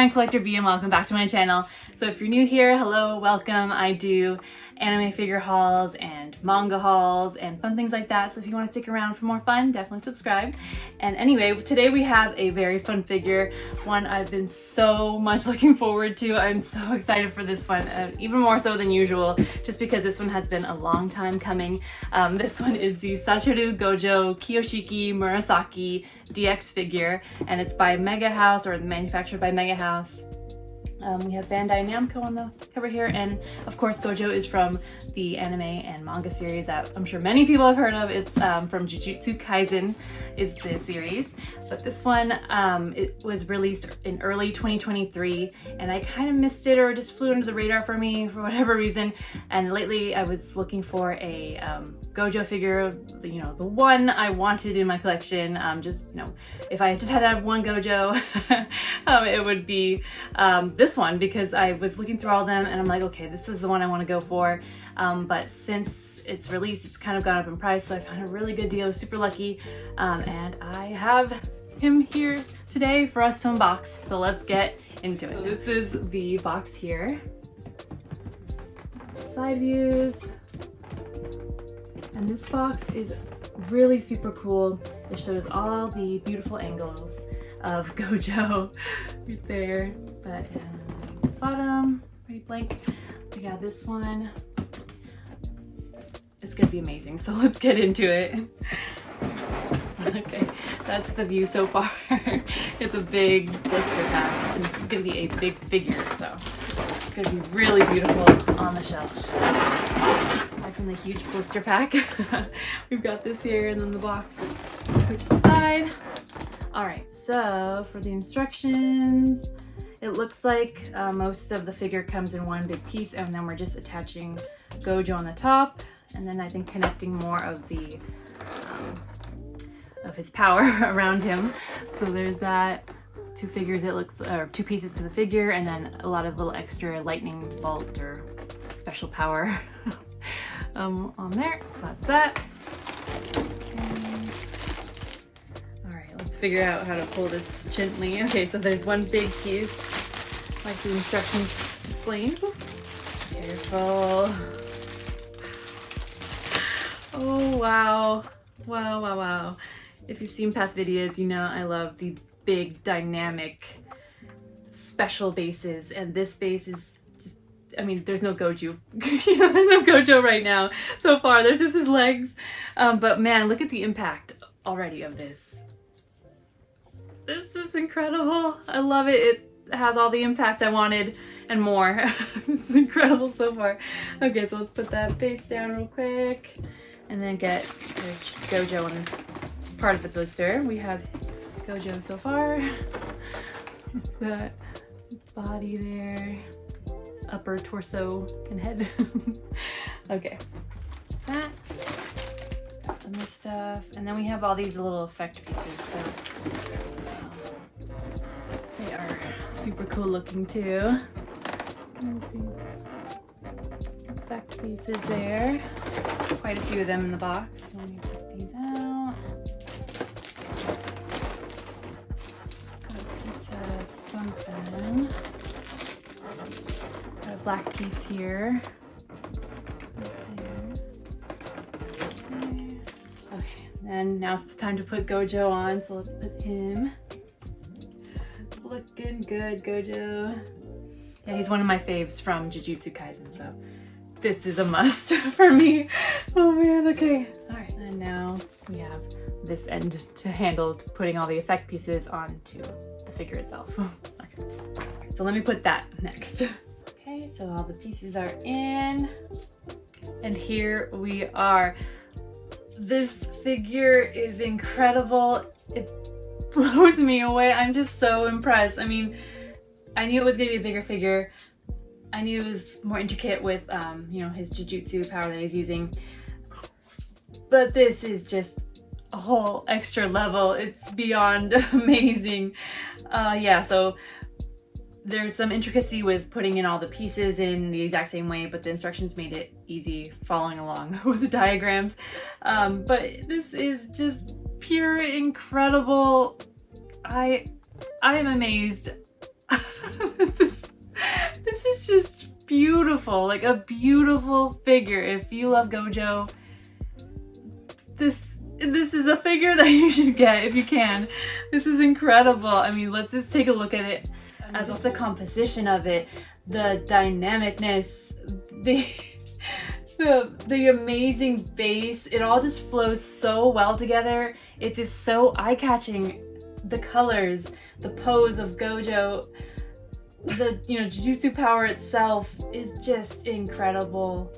I'm Collector B and welcome back to my channel. So if you're new here, hello, welcome. I do anime figure hauls and manga hauls and fun things like that. So if you want to stick around for more fun, definitely subscribe. And anyway, today we have a very fun figure, one I've been so much looking forward to. I'm so excited for this one, even more so than usual, just because this one has been a long time coming. This one is the Satoru Gojo Kyoshiki Murasaki DX figure, and it's by MegaHouse, or manufactured by MegaHouse. We have Bandai Namco on the cover here, and of course Gojo is from the anime and manga series that I'm sure many people have heard of. It's from Jujutsu Kaisen is the series, but this one it was released in early 2023 and I kind of missed it, or just flew under the radar for me for whatever reason. And lately I was looking for a Gojo figure, you know, the one I wanted in my collection. Just, you know, if I just had to have one Gojo, it would be this one, because I was looking through all of them and I'm like, okay, this is the one I want to go for. But since it's released, it's kind of gone up in price, so I found a really good deal. I was super lucky, and I have him here today for us to unbox, so let's get into it. So this is the box here. Side views. And this box is really super cool. It shows all the beautiful angles of Gojo right there, but bottom, pretty blank. We got this one. It's gonna be amazing, so let's get into it. Okay, that's the view so far. It's a big blister pack, and this is gonna be a big figure, so it's gonna be really beautiful on the shelf. Aside from the huge blister pack, we've got this here, and then the box put to the side. All right, so for the instructions, it looks like most of the figure comes in one big piece, and then we're just attaching Gojo on the top, and then I think connecting more of the of his power around him. So there's that. Two figures, it looks, or two pieces to the figure, and then a lot of little extra lightning bolt or special power on there. So that's that. Let's figure out how to pull this gently. Okay, so there's one big piece, like the instructions explain. Careful. Oh, wow. Wow, wow, wow. If you've seen past videos, you know I love the big, dynamic, special bases, and this base is just, I mean, there's no Gojo. You know, there's no Gojo right now so far. There's just his legs. But man, look at the impact already of this. This is incredible. I love it. It has all the impact I wanted and more. This is incredible so far. Okay, so let's put that base down real quick and then get Gojo on this part of the blister. We have Gojo so far. It's that, his body there, his upper torso and head. Okay, that. Got some of this stuff, and then we have all these little effect pieces. So they are super cool looking too. There's these effect pieces there. Quite a few of them in the box. So let me put these out. Got a piece of something. Got a black piece here. Okay, and now it's time to put Gojo on, so let's put him. Looking good, Gojo. Yeah, he's one of my faves from Jujutsu Kaisen, so this is a must for me. Oh man, okay. All right, and now we have this end to handle putting all the effect pieces onto the figure itself. Okay. All right, so let me put that next. Okay, so all the pieces are in, and here we are. This figure is incredible. It blows me away. I'm just so impressed. I mean, I knew it was gonna be a bigger figure. I knew it was more intricate with, you know, his Jujutsu power that he's using. But this is just a whole extra level. It's beyond amazing. Yeah, so there's some intricacy with putting in all the pieces in the exact same way, but the instructions made it easy following along with the diagrams. But this is just pure incredible. I am amazed. This is just beautiful, like a beautiful figure. If you love Gojo, this is a figure that you should get if you can. This is incredible. I mean, let's just take a look at it. Just the composition of it, the dynamicness, the amazing base. It all just flows so well together. It's just so eye-catching. The colors, the pose of Gojo, the Jujutsu power itself is just incredible.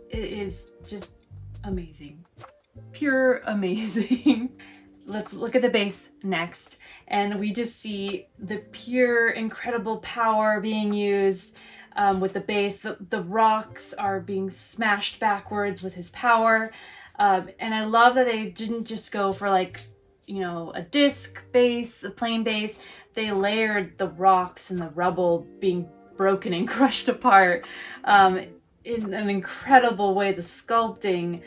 It is just amazing. Pure amazing. Let's look at the base next, and we just see the pure incredible power being used with the base. The rocks are being smashed backwards with his power, and I love that they didn't just go for like a disc base, a plain base. They layered the rocks and the rubble being broken and crushed apart in an incredible way. The sculpting,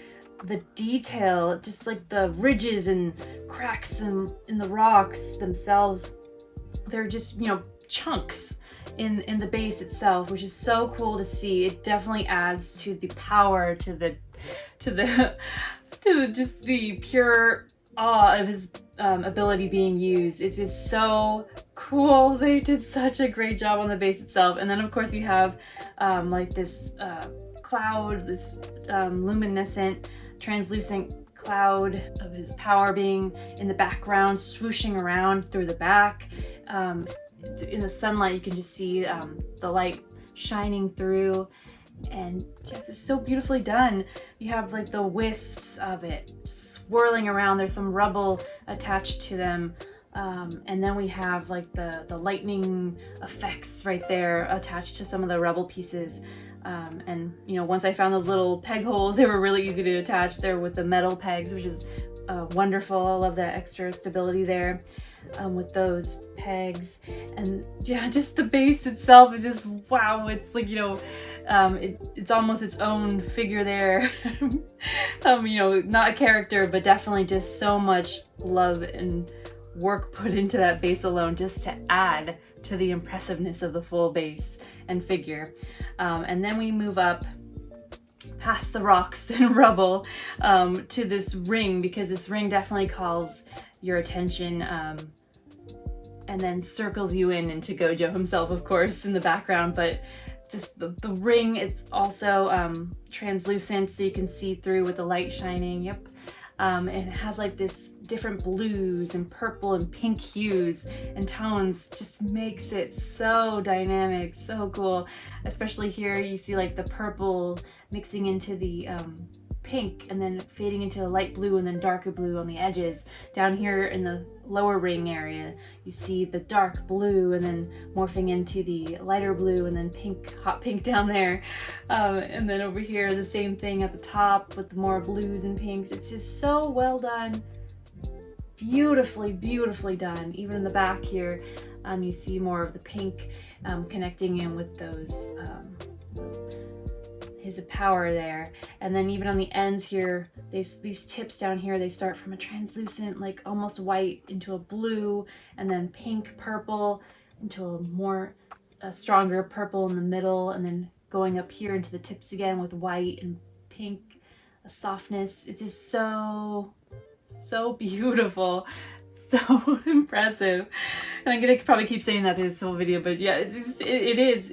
the detail, just like the ridges and cracks in the rocks themselves, they're just chunks in the base itself, which is so cool to see. It definitely adds to the power, to the just the pure awe of his ability being used. It's just so cool. They did such a great job on the base itself. And then of course you have like this cloud, this luminescent, translucent cloud of his power being in the background, swooshing around through the back. In the sunlight you can just see the light shining through, and yes, it's so beautifully done. You have like the wisps of it just swirling around. There's some rubble attached to them, and then we have like the lightning effects right there attached to some of the rubble pieces. And once I found those little peg holes, they were really easy to attach there with the metal pegs, which is wonderful. I love that extra stability there with those pegs. And yeah, just the base itself is just wow. It's like it's almost its own figure there. Not a character, but definitely just so much love and work put into that base alone, just to add to the impressiveness of the full base and figure. And then we move up past the rocks and rubble to this ring, because this ring definitely calls your attention, and then circles you into Gojo himself, of course, in the background. But just the ring, it's also translucent, so you can see through with the light shining. Yep. And it has like this different blues and purple and pink hues and tones. Just makes it so dynamic, so cool. Especially here you see like the purple mixing into the pink, and then fading into a light blue and then darker blue on the edges. Down here in the lower ring area you see the dark blue and then morphing into the lighter blue and then pink, hot pink down there. And then over here the same thing at the top with the more blues and pinks. It's just so well done. Beautifully done. Even in the back here you see more of the pink connecting in with those his power there. And then even on the ends here, these tips down here, they start from a translucent, like almost white, into a blue, and then pink, purple, into a more stronger purple in the middle, and then going up here into the tips again with white and pink, a softness. It's just so beautiful. So impressive. And I'm gonna probably keep saying that through this whole video, but yeah, it is.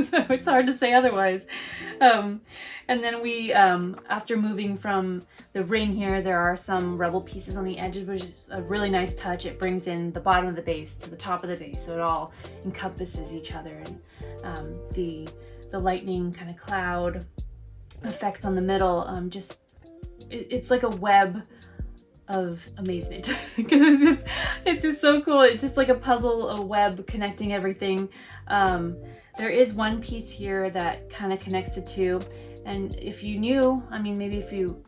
So it's hard to say otherwise. And then we, after moving from the ring here, there are some rubble pieces on the edges, which is a really nice touch. It brings in the bottom of the base to the top of the base, so it all encompasses each other. And the lightning kind of cloud effects on the middle, it's like a web of amazement. it's just so cool. It's just like a puzzle, a web connecting everything. There is one piece here that kind of connects the two, and if you knew, I mean, maybe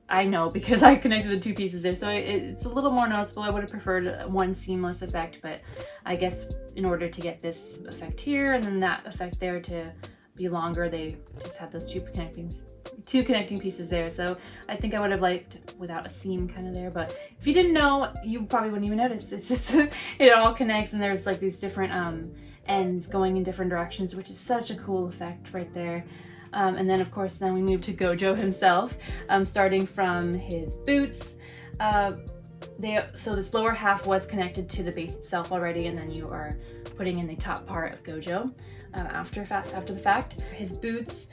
I know because I connected the two pieces there, so it's a little more noticeable. I would have preferred one seamless effect, but I guess in order to get this effect here and then that effect there to be longer, they just had those two connecting pieces there. So I think I would have liked without a seam kind of there, but if you didn't know, you probably wouldn't even notice. It's just it all connects, and there's like these different ends going in different directions, which is such a cool effect right there. And then of course then we move to Gojo himself, starting from his boots. So this lower half was connected to the base itself already, and then you are putting in the top part of Gojo after the fact. His boots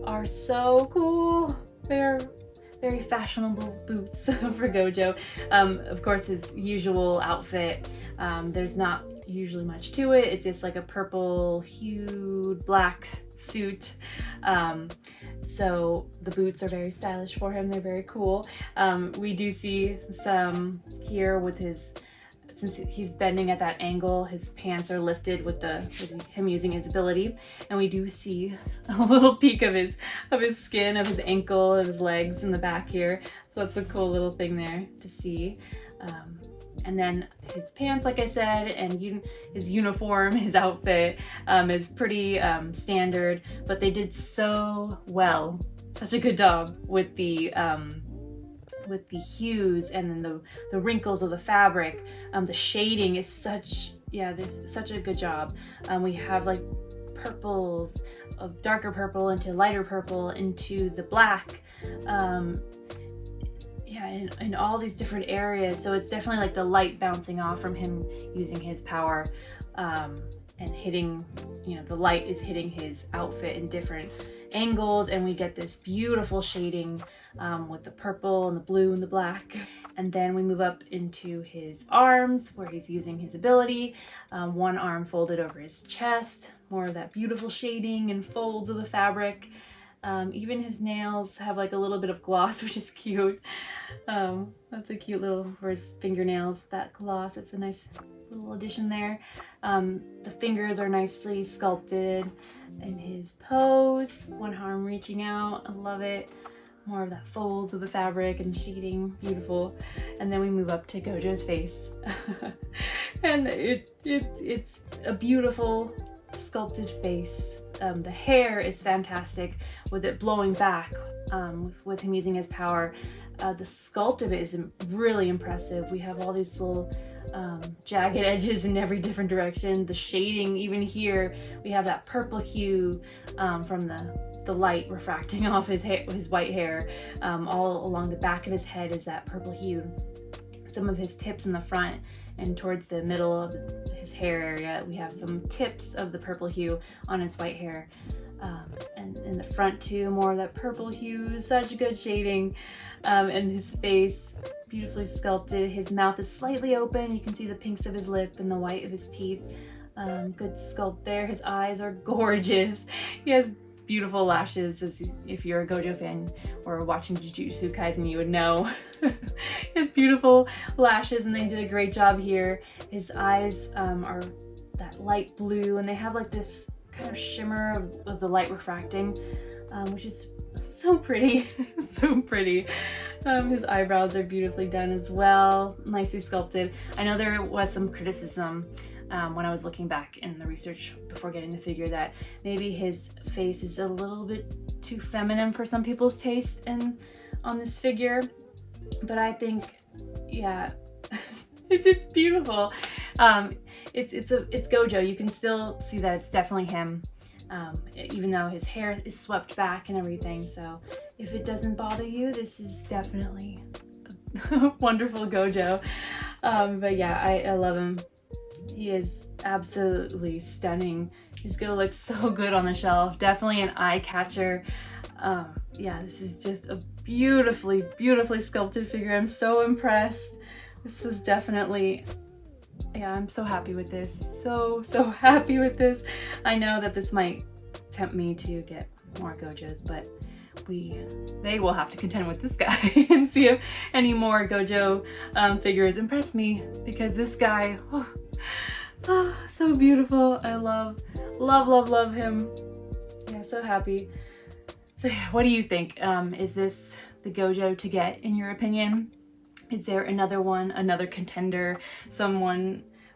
are so cool. They're very fashionable boots for Gojo. Of course, his usual outfit, there's not usually much to it. It's just like a purple hued black suit. So the boots are very stylish for him. They're very cool. We do see some here with his, since he's bending at that angle, his pants are lifted with him using his ability, and we do see a little peek of his skin, of his ankle, of his legs in the back here. So that's a cool little thing there to see. And then his pants, like I said, and his uniform, his outfit is pretty standard, but they did so well, such a good job with the hues and then the wrinkles of the fabric. The shading is such a good job. We have like purples, of darker purple into lighter purple into the black. In all these different areas. So it's definitely like the light bouncing off from him using his power, and hitting, the light is hitting his outfit in different angles, and we get this beautiful shading with the purple and the blue and the black. And then we move up into his arms where he's using his ability. One arm folded over his chest, more of that beautiful shading and folds of the fabric. Even his nails have like a little bit of gloss, which is cute. That's a cute little, for his fingernails, that gloss, it's a nice little addition there. The fingers are nicely sculpted in his pose, one arm reaching out, I love it. More of that folds of the fabric and shading, beautiful. And then we move up to Gojo's face. And it's a beautiful sculpted face. The hair is fantastic with it blowing back, with him using his power. The sculpt of it is really impressive. We have all these little jagged edges in every different direction. The shading, even here, we have that purple hue from the light refracting off his white hair. All along the back of his head is that purple hue. Some of his tips in the front and towards the middle of his hair area, we have some tips of the purple hue on his white hair. And in the front too, more of that purple hue, such good shading. And his face, beautifully sculpted. His mouth is slightly open. You can see the pinks of his lip and the white of his teeth. Good sculpt there. His eyes are gorgeous. He has beautiful lashes. If you're a Gojo fan or watching Jujutsu Kaisen, you would know. He has beautiful lashes, and they did a great job here. His eyes are that light blue, and they have like this kind of shimmer of the light refracting, which is so pretty. So pretty. His eyebrows are beautifully done as well, nicely sculpted. I know there was some criticism when I was looking back in the research before getting the figure that maybe his face is a little bit too feminine for some people's taste on this figure, but I think, yeah, it's just beautiful. It's Gojo. You can still see that it's definitely him, even though his hair is swept back and everything. So if it doesn't bother you, this is definitely a wonderful Gojo. But yeah, I love him. He is absolutely stunning. He's gonna look so good on the shelf. Definitely an eye catcher. Yeah, this is just a beautifully, beautifully sculpted figure. I'm so impressed. This was definitely, yeah, I'm so happy with this. So happy with this. I know that this might tempt me to get more Gojos, but they will have to contend with this guy and see if any more Gojo figures impress me, because this guy, oh, so beautiful. I love him. Yeah, so happy. So what do you think? Is this the Gojo to get, in your opinion? Is there another one, another contender,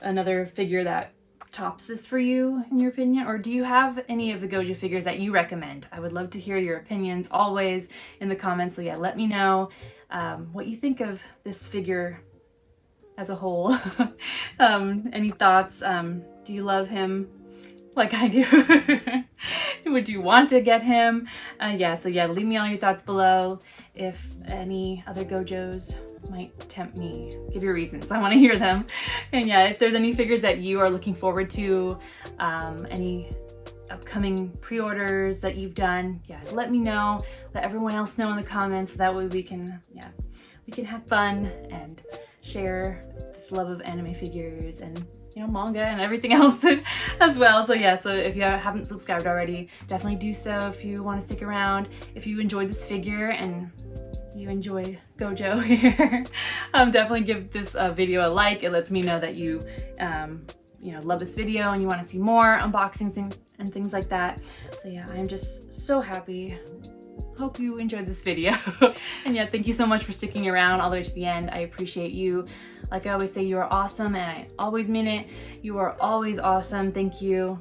another figure that tops this for you, in your opinion? Or do you have any of the Gojo figures that you recommend? I would love to hear your opinions always in the comments. So yeah, let me know what you think of this figure as a whole. Any thoughts? Do you love him? like I do. Would you want to get him? Yeah, so yeah, leave me all your thoughts below. If any other Gojos might tempt me, give your reasons. I want to hear them. And yeah, if there's any figures that you are looking forward to, any upcoming pre-orders that you've done, yeah, let me know. Let everyone else know in the comments, so that way we can, yeah, we can have fun and share this love of anime figures and, you know, manga and everything else as well. So yeah, so if you haven't subscribed already, definitely do so if you want to stick around. If you enjoyed this figure and you enjoyed Gojo here, definitely give this video a like. It lets me know that you you know, love this video and you want to see more unboxings and things like that. So yeah, I'm just so happy. Hope you enjoyed this video. And yeah, thank you so much for sticking around all the way to the end. I appreciate you. Like I always say, you are awesome, and I always mean it. You are always awesome. Thank you.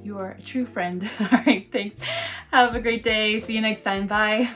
You are a true friend. All right, thanks. Have a great day. See you next time. Bye.